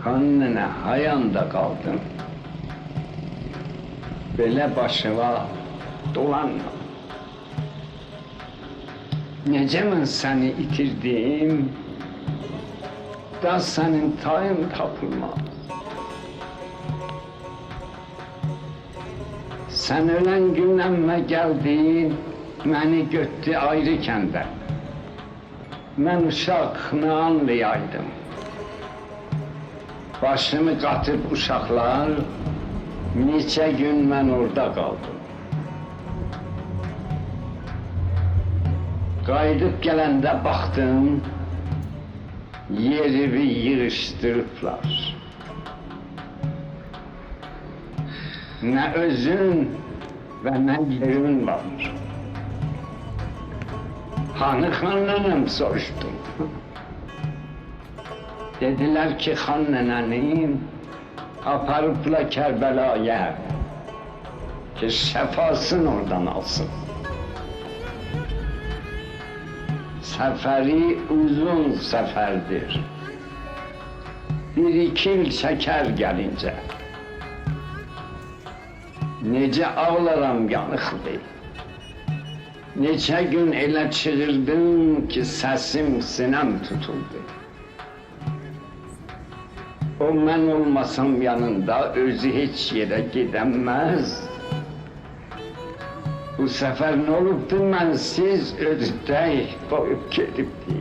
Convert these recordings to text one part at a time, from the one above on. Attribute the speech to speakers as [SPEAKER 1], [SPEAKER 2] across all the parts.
[SPEAKER 1] Xan hayanda qaldım. Belə başıma dolanma. Necə mən səni itirdim, da sənin tayın tapılmaz. Sən ölən gündən gəldin, məni götdü ayrı kəndə. Mən uşaq nə anlayaydım. Başımı qatıb uşaqlar, neçə gün mən orada qaldım. Qayıdıb gələndə baxdım, yerimi yığışdırıblar. Nə özün və nə yerin var. Hanı xan nənəm soruşdum. Dediler ki xan nənənin aparıbla Kərbəlaya ki şəfasını oradan alsın. Səfəri uzun səfərdir. 1-2 il çəkər gəlincə. Necə ağlaram yanıqlı. Neçə gün elə çığırdım ki səsim sinəm tutuldu. O mən olmasam yanında özü heç yerə gedəməz. Bu səfər nə olubdu, mənsiz ödək qoyub gedibdi.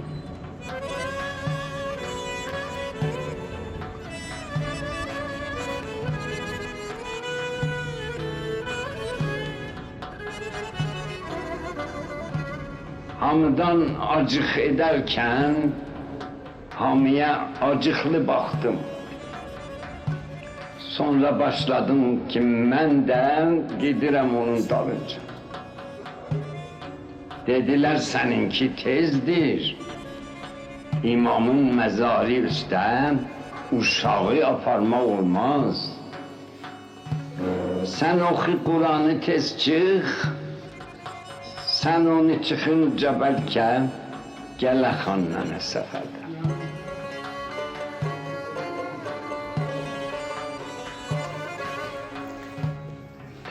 [SPEAKER 1] Hamıdan acıq edərkən hamıya acıqlı baxdım. Sonra başladım ki mən də gedirəm onun dalınca. Dediler seninki tezdir. İmamın məzarı üstə uşağı aparmaq olmaz. Sen oxu Kur'an'ı tez çıx. Sen onu çıxınca bəlkə gələ xan nənə səfərdə.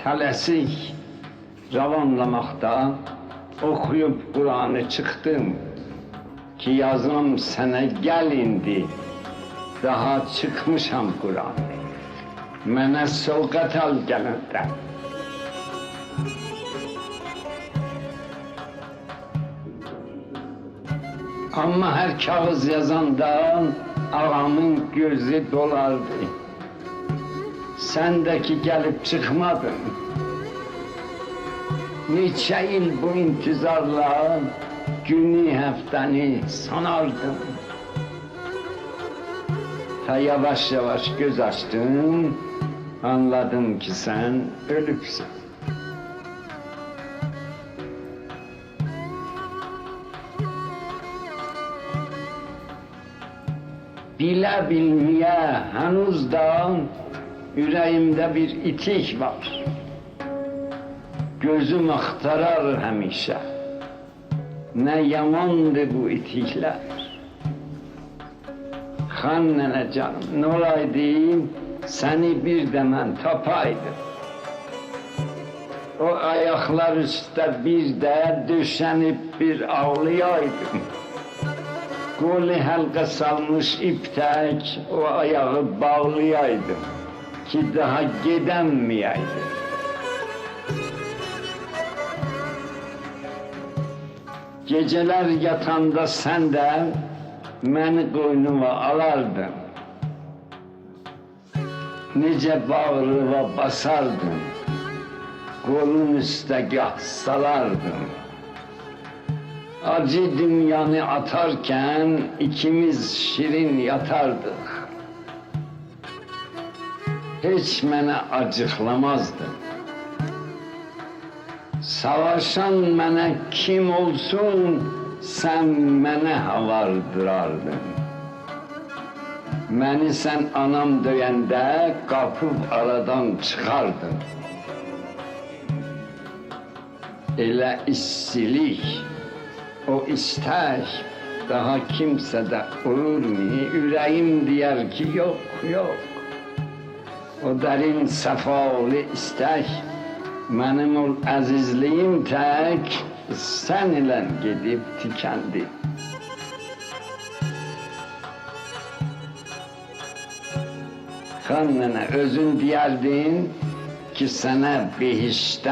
[SPEAKER 1] Tələsik cavanlamaqda oxuyub Kur'an'ı çıxdım ki yazım sənə gəl indi. Daha çıxmışam Kur'an'ı. Mənə sovqat al gələndə. Ama her kağız yazandan ağamın gözü dolardı. Sendeki gelip çıkmadın. Neçə il bu intizarla günü həftəni sanardım. Ta yavaş yavaş göz açtım, anladım ki sen ölüpsün. Bilə bilməyə hənuz da ürəyimdə bir itik var. Gözüm axtarar həmişə. Nə yamandır bu itiklər. Xan nənə canım, nə olaydı səni bir də mən tapaydım. O ayaqlar üstə bir də döşənib bir ağlayaydım. Qoli həlqə salmış iptək o ayağı bağlayaydım ki daha gedəmməyəydim. Geceler yatanda sen de məni qoynuma alardın. Necə bağrıma basardın, qolun üstə gah salardın. Acı dünyanı atarken ikimiz şirin yatardık. Hiç mənə acıqlamazdın. Savaşan mənə kim olsun, sen mənə havardırardın. Məni sen anam döyəndə qapıb aradan çıxardın. Elə istilik, o istək Daha kimse de olur mu? Ürəyim deyər ki, yok, yok. O derin səfalı istək, mənim ol əzizliyim tək, sən ilə gedib tükəndi. Xan nənə, özün deyərdin ki, sənə behiştə